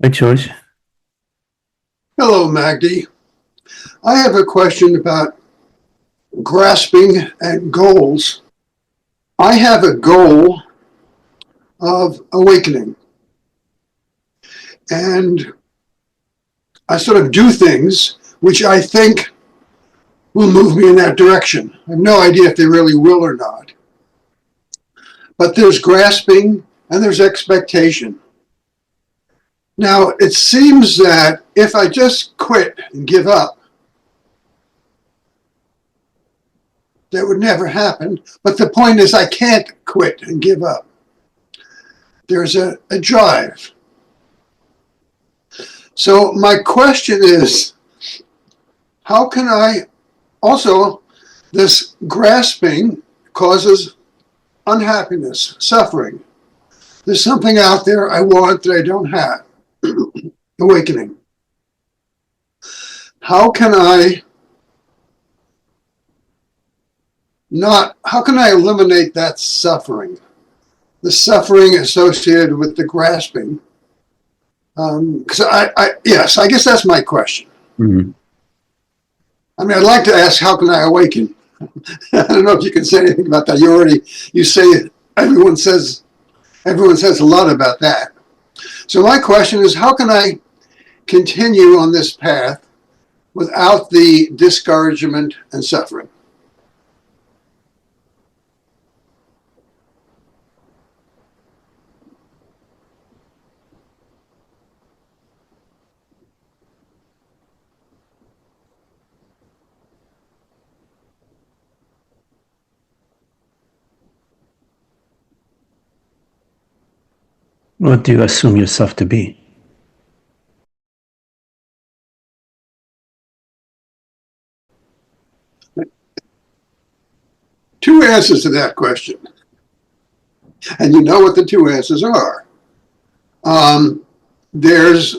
Hi, George. Hello, Magdi. I have a question about grasping at goals. I have a goal of awakening, and I sort of do things which I think will move me in that direction. I have no idea if they really will or not. But there's grasping and there's expectation. Now, it seems that if I just quit and give up, that would never happen. But the point is, I can't quit and give up. There's a drive. So my question is, how can I also, this grasping causes unhappiness, suffering. There's something out there I want that I don't have. Awakening. How can I how can I eliminate that suffering? The suffering associated with the grasping. Because yes, I guess that's my question. Mhm. I mean, I'd like to ask, how can I awaken? I don't know if you can say anything about that. You say it, everyone says a lot about that. So my question is, how can I continue on this path without the discouragement and suffering? What do you assume yourself to be? Two answers to that question, and you know what the two answers are. There's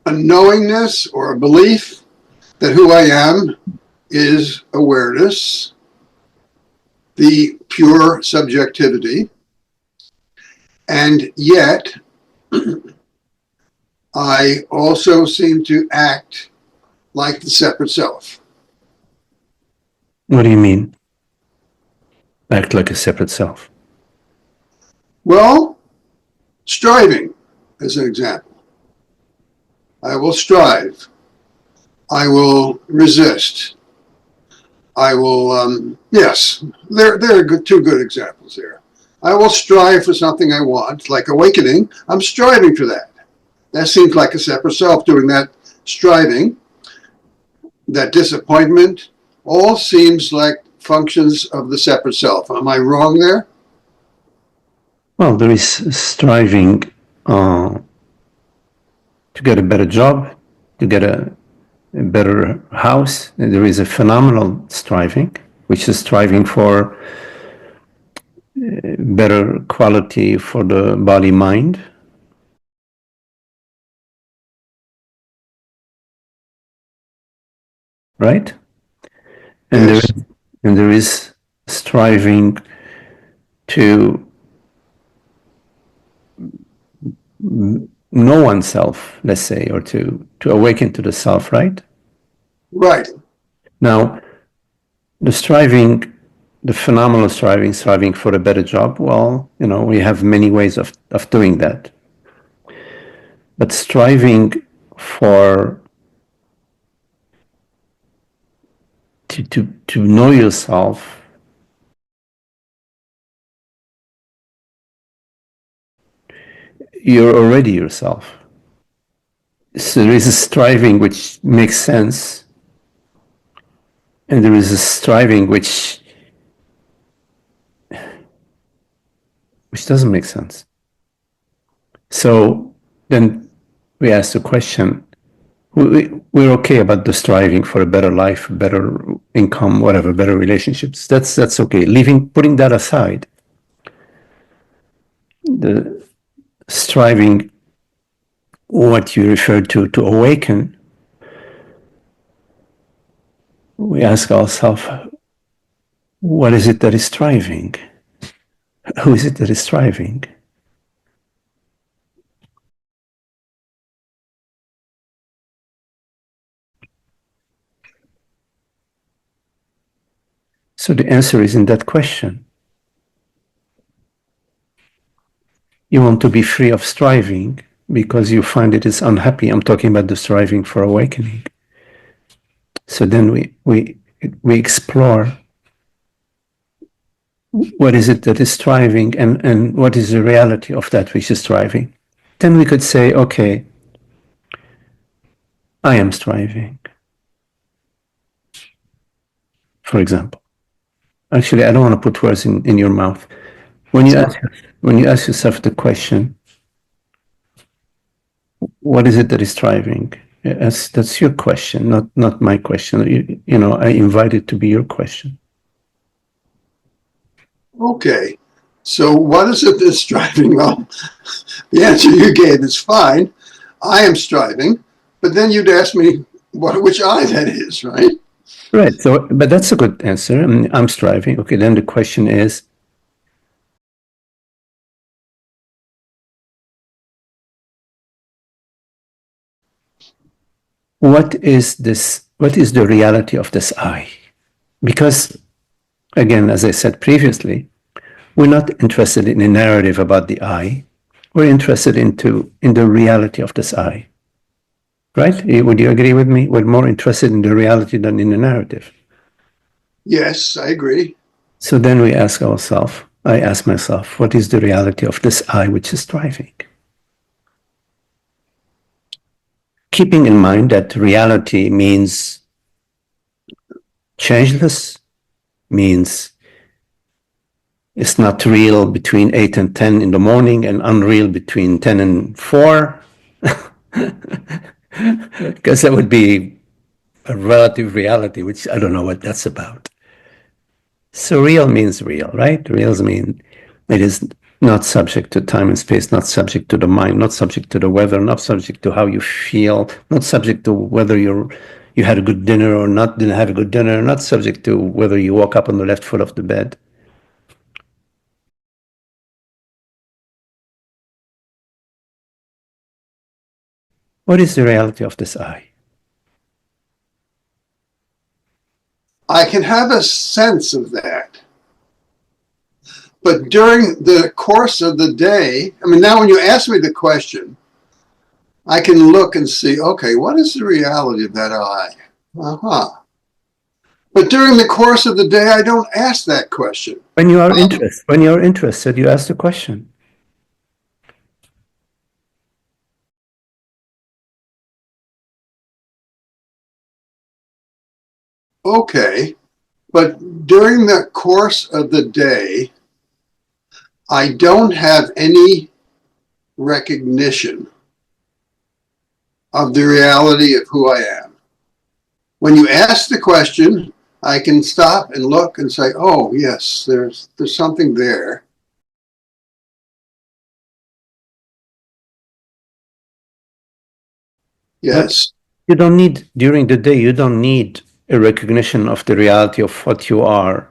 a knowingness or a belief that who I am is awareness, the pure subjectivity, and yet I also seem to act like the separate self. What do you mean? Act like a separate self. Well, striving, as an example. I will strive. I will resist. I will, yes, there are two good examples there. I will strive for something I want, like awakening. I'm striving for that. That seems like a separate self doing that striving. That disappointment all seems like functions of the separate self. Am I wrong there? Well, there is striving to get a better job, to get a better house. There is a phenomenal striving, which is striving for better quality for the body mind. Right? And there Yes. and there is striving to know oneself, let's say, or to awaken to the self, right? Right. Now, the striving, the phenomenal striving for a better job, well, we have many ways of doing that. But striving for to know yourself, you're already yourself. So there is a striving which makes sense, and there is a striving which doesn't make sense. So then we ask the question, we're okay about the striving for a better life, better income, whatever, better relationships. That's okay. Putting that aside, the striving, what you referred to awaken, we ask ourselves, what is it that is striving? Who is it that is striving? So the answer is in that question. You want to be free of striving because you find it is unhappy. I'm talking about the striving for awakening. So then we explore what is it that is striving, and what is the reality of that which is striving. Then we could say, okay, I am striving, for example. Actually, I don't want to put words in your mouth. When you ask yourself the question, what is it that is striving? That's your question, not my question. You know, I invite it to be your question. Okay. So what is it that's striving? Well, the answer you gave is fine. I am striving, but then you'd ask me which I that is, right? Right. So, but that's a good answer. I'm striving. Okay. Then the question is, what is this? What is the reality of this I? Because, again, as I said previously, we're not interested in a narrative about the I. We're interested in the reality of this I. Right? Would you agree with me? We're more interested in the reality than in the narrative. Yes, I agree. So then we ask ourselves, I ask myself, what is the reality of this I which is striving? Keeping in mind that reality means changeless, means it's not real between 8 and 10 in the morning and unreal between 10 and 4. Because that would be a relative reality, which I don't know what that's about. So real means real, right? Reals mean it is not subject to time and space, not subject to the mind, not subject to the weather, not subject to how you feel, not subject to whether you had a good dinner or not didn't have a good dinner, not subject to whether you woke up on the left foot of the bed. What is the reality of this I? I can have a sense of that. But during the course of the day, I mean, now when you ask me the question, I can look and see, okay, what is the reality of that I? Uh-huh. But during the course of the day, I don't ask that question. When you are interested, you ask the question. Okay, but during the course of the day, I don't have any recognition of the reality of who I am. When you ask the question, I can stop and look and say, oh, yes, there's something there. But Yes. you don't need, during the day, you don't need a recognition of the reality of what you are.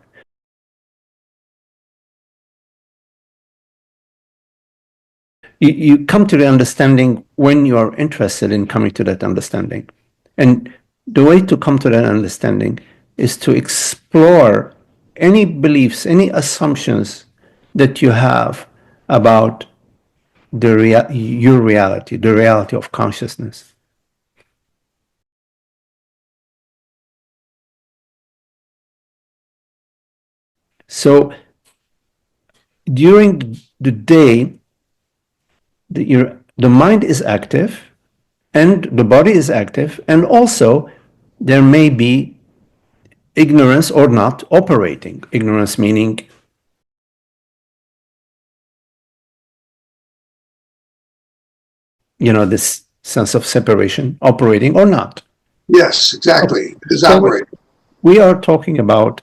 You come to the understanding when you are interested in coming to that understanding. And the way to come to that understanding is to explore any beliefs, any assumptions that you have about your reality, the reality of consciousness. So during the day, the mind is active and the body is active, and also there may be ignorance or not operating. Ignorance meaning this sense of separation operating or not. Yes, Okay. exactly. It is So operating. we are talking about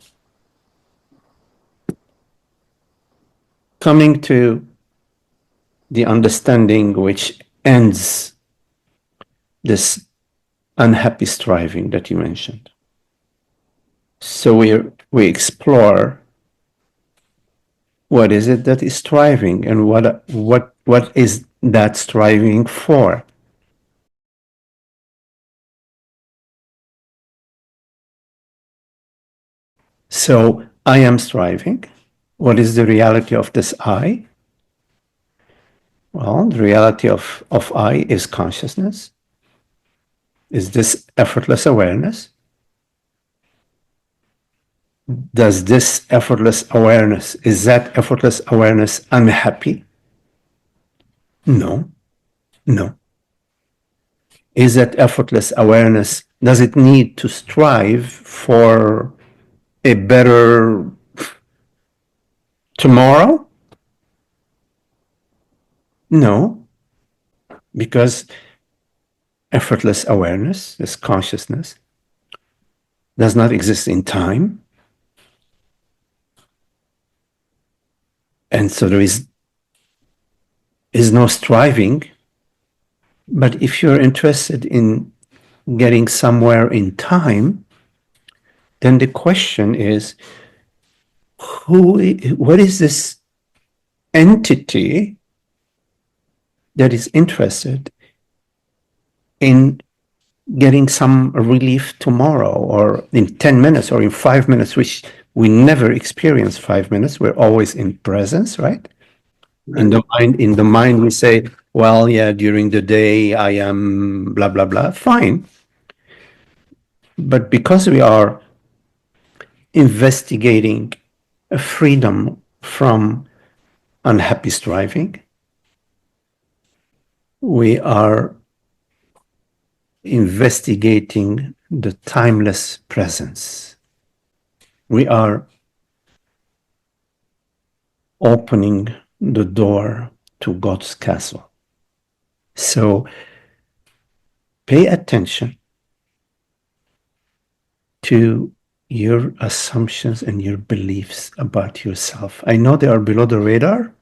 coming to the understanding which ends this unhappy striving that you mentioned. So we explore what is it that is striving, and what is that striving for. So I am striving. What is the reality of this I? Well, the reality of I is consciousness. Is this effortless awareness? Does this effortless awareness, is that effortless awareness unhappy? No, no. Is that effortless awareness, does it need to strive for a better tomorrow? No, because effortless awareness, this consciousness, does not exist in time. And so there is no striving. But if you're interested in getting somewhere in time, then the question is, what is this entity that is interested in getting some relief tomorrow, or in 10 minutes, or in 5 minutes, which we never experience 5 minutes. We're always in presence, right? In the mind, we say, well, yeah, during the day, I am blah, blah, blah. Fine. But because we are investigating a freedom from unhappy striving, we are investigating the timeless presence. We are opening the door to God's castle. So pay attention to your assumptions and your beliefs about yourself. I know they are below the radar.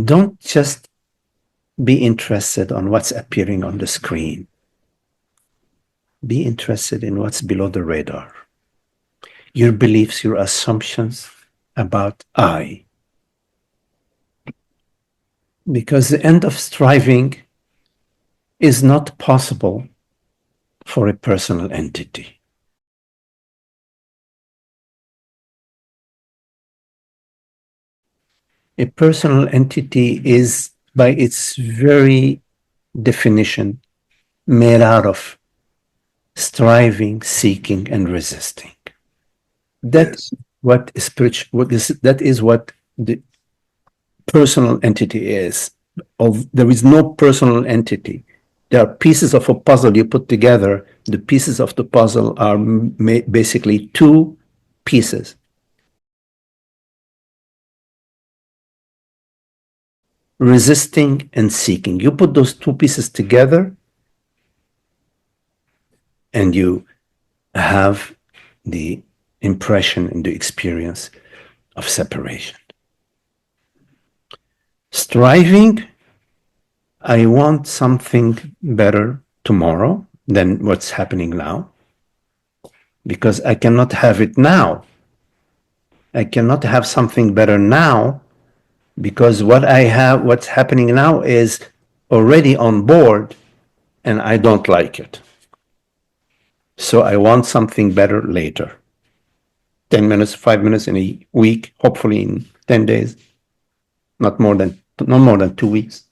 Don't just be interested on what's appearing on the screen. Be interested in what's below the radar. Your beliefs, your assumptions about I. Because the end of striving is not possible for a personal entity. A personal entity is, by its very definition, made out of striving, seeking, and resisting. That's what spiritual. That is what the personal entity is. There is no personal entity. There are pieces of a puzzle you put together. The pieces of the puzzle are basically two pieces. Resisting and seeking. You put those two pieces together and you have the impression and the experience of separation. Striving, I want something better tomorrow than what's happening now, because I cannot have it now. I cannot have something better now because what I have, what's happening now is already on board and I don't like it. So I want something better later. 10 minutes, 5 minutes in a week, hopefully in 10 days, not more than 2 weeks.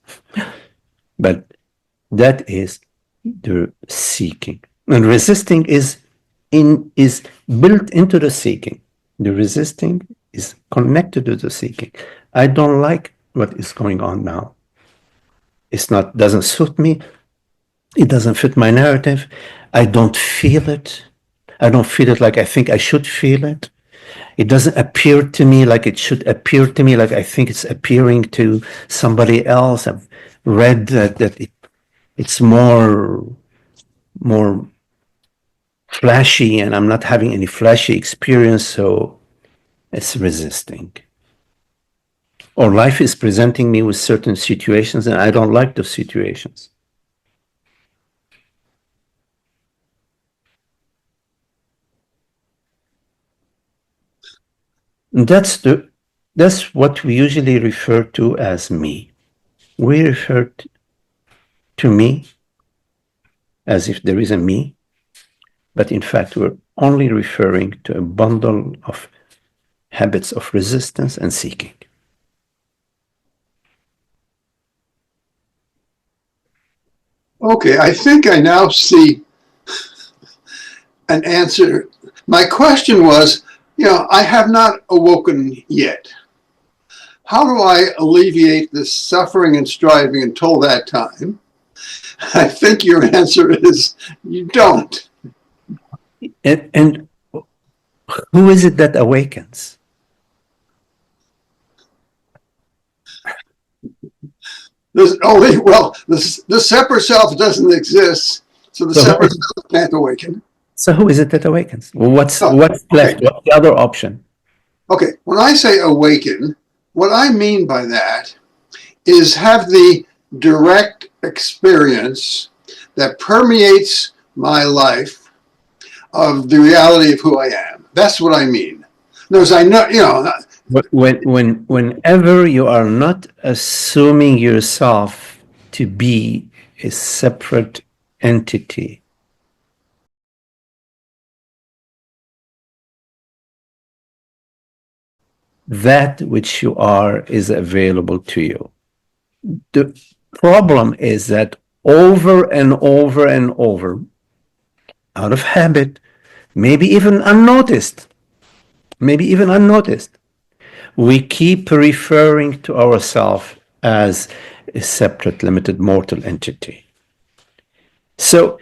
But that is the seeking. And resisting is built into the seeking. The resisting is connected to the seeking. I don't like what is going on now. Doesn't suit me. It doesn't fit my narrative. I don't feel it. I don't feel it like I think I should feel it. It doesn't appear to me like it should appear to me, like I think it's appearing to somebody else. I've read that it's more flashy, and I'm not having any flashy experience, so it's resisting. Or life is presenting me with certain situations, and I don't like those situations. And that's what we usually refer to as me. We refer to me as if there is a me, but in fact we're only referring to a bundle of habits of resistance and seeking. Okay, I think I now see an answer. My question was, I have not awoken yet. How do I alleviate this suffering and striving until that time? I think your answer is you don't. And who is it that awakens? There's only, the separate self doesn't exist, so the So separate self can't awaken. so who is it that awakens? Well, what's Oh, left? okay. What's the other option? Okay, when I say awaken, what I mean by that is have the direct experience that permeates my life of the reality of who I am. That's what I mean. Notice I know, Whenever you are not assuming yourself to be a separate entity, that which you are is available to you. The problem is that over and over and over, out of habit, maybe even unnoticed, we keep referring to ourselves as a separate, limited, mortal entity. So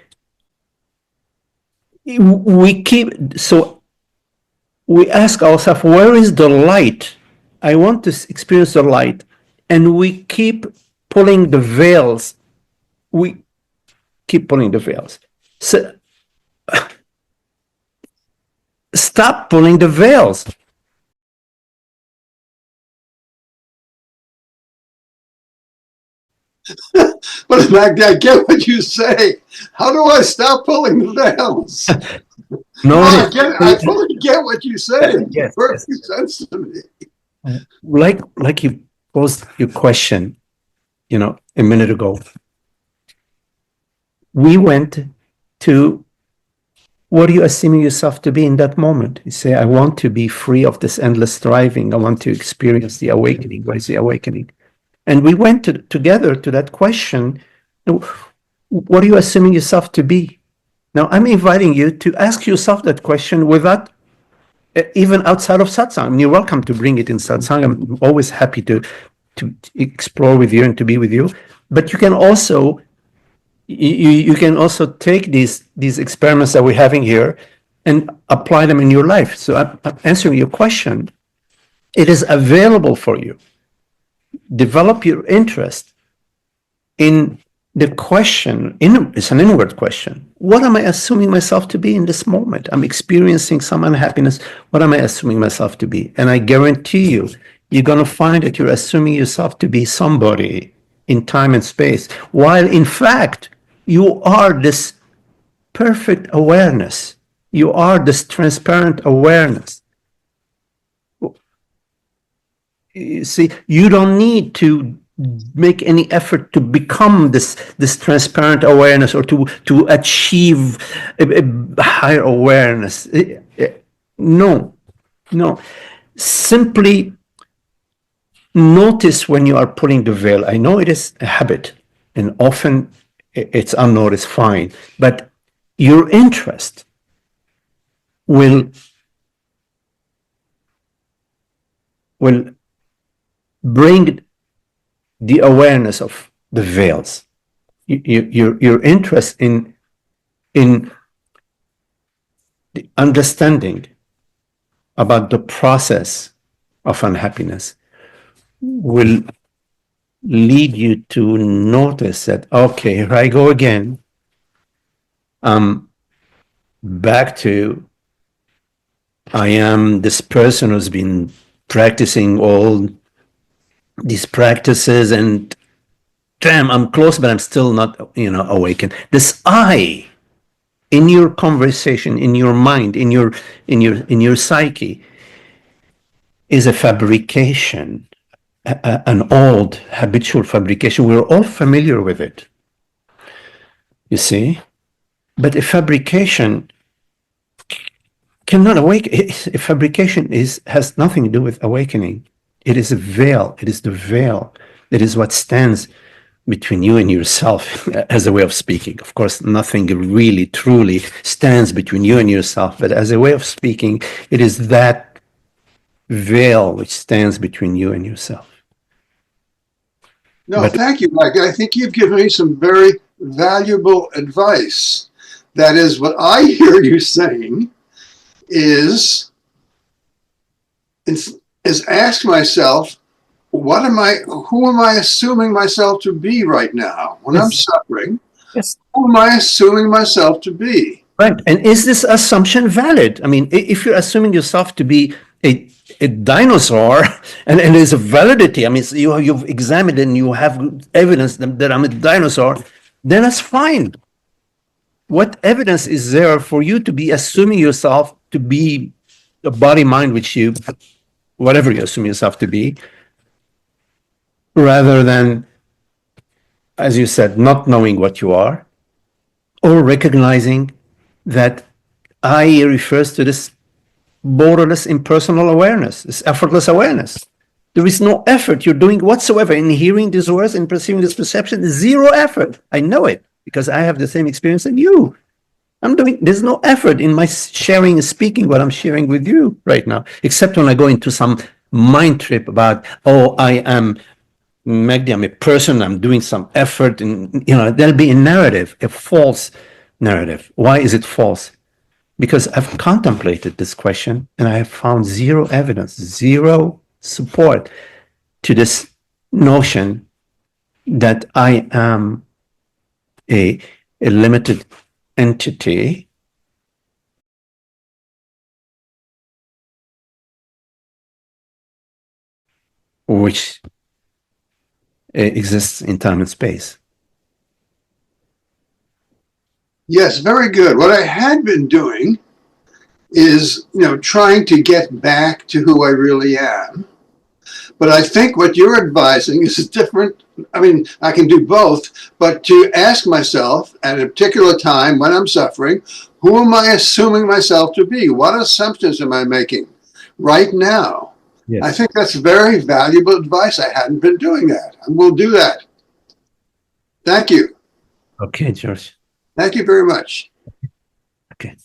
we ask ourselves, where is the light? I want to experience the light. And we keep pulling the veils. We keep pulling the veils. So stop pulling the veils. but I get what you say. How do I stop pulling the veils? No, I get it. I fully get what you say. It makes yes, perfect yes. sense to me. Like you posed your question, a minute ago. We went to what are you assuming yourself to be in that moment? You say, I want to be free of this endless striving. I want to experience the awakening. What is the awakening? And we went together to that question. What are you assuming yourself to be? Now, I'm inviting you to ask yourself that question without even outside of satsang. I mean, you're welcome to bring it in satsang. I'm always happy to explore with you and to be with you. But you can also take these experiments that we're having here and apply them in your life. So I'm answering your question. It is available for you. Develop your interest in the question. It's an inward question. What am I assuming myself to be in this moment? I'm experiencing some unhappiness. What am I assuming myself to be? And I guarantee you, you're going to find that you're assuming yourself to be somebody in time and space, while in fact, you are this perfect awareness. You are this transparent awareness. You see, you don't need to make any effort to become this transparent awareness or to achieve a higher awareness. No. Simply notice when you are pulling the veil. I know it is a habit, and often it's unnoticed, fine, but your interest will bring the awareness of the veils. Your interest in the understanding about the process of unhappiness will lead you to notice that, okay, here I go again. I'm back to, I am this person who's been practicing all these practices, and damn, I'm close, but I'm still not, awakened. This I in your conversation, in your mind, in your psyche, is a fabrication, an old habitual fabrication. We're all familiar with it, you see, but a fabrication cannot awake. Fabrication has nothing to do with awakening. It is a veil. It is the veil. It is what stands between you and yourself, as a way of speaking. Of course, nothing really truly stands between you and yourself, but as a way of speaking, it is that veil which stands between you and yourself. No, But thank you, Mike. I think you've given me some very valuable advice. That is, what I hear you saying is, is ask myself, who am I assuming myself to be right now? When I'm yes, suffering, yes, who am I assuming myself to be? right. And is this assumption valid? I mean, if you're assuming yourself to be a dinosaur, and there's a validity, I mean, so you've examined and you have evidence that I'm a dinosaur, then that's fine. What evidence is there for you to be assuming yourself to be a body mind, which you, whatever you assume yourself to be, rather than, as you said, not knowing what you are, or recognizing that I refers to this borderless impersonal awareness, this effortless awareness. There is no effort you're doing whatsoever in hearing these words and perceiving this perception. Zero effort. I know it because I have the same experience as you. There's no effort in my sharing and speaking what I'm sharing with you right now, except when I go into some mind trip about, oh, I am Magdi, I'm a person, I'm doing some effort, and there'll be a narrative, a false narrative. Why is it false? Because I've contemplated this question and I have found zero evidence, zero support to this notion that I am a limited entity which exists in time and space. Yes, very good. What I had been doing is, trying to get back to who I really am. But I think what you're advising is different. I mean, I can do both, but to ask myself at a particular time when I'm suffering, who am I assuming myself to be? What assumptions am I making right now? Yes. I think that's very valuable advice. I hadn't been doing that. And we'll do that. Thank you. Okay, George. Thank you very much. Okay.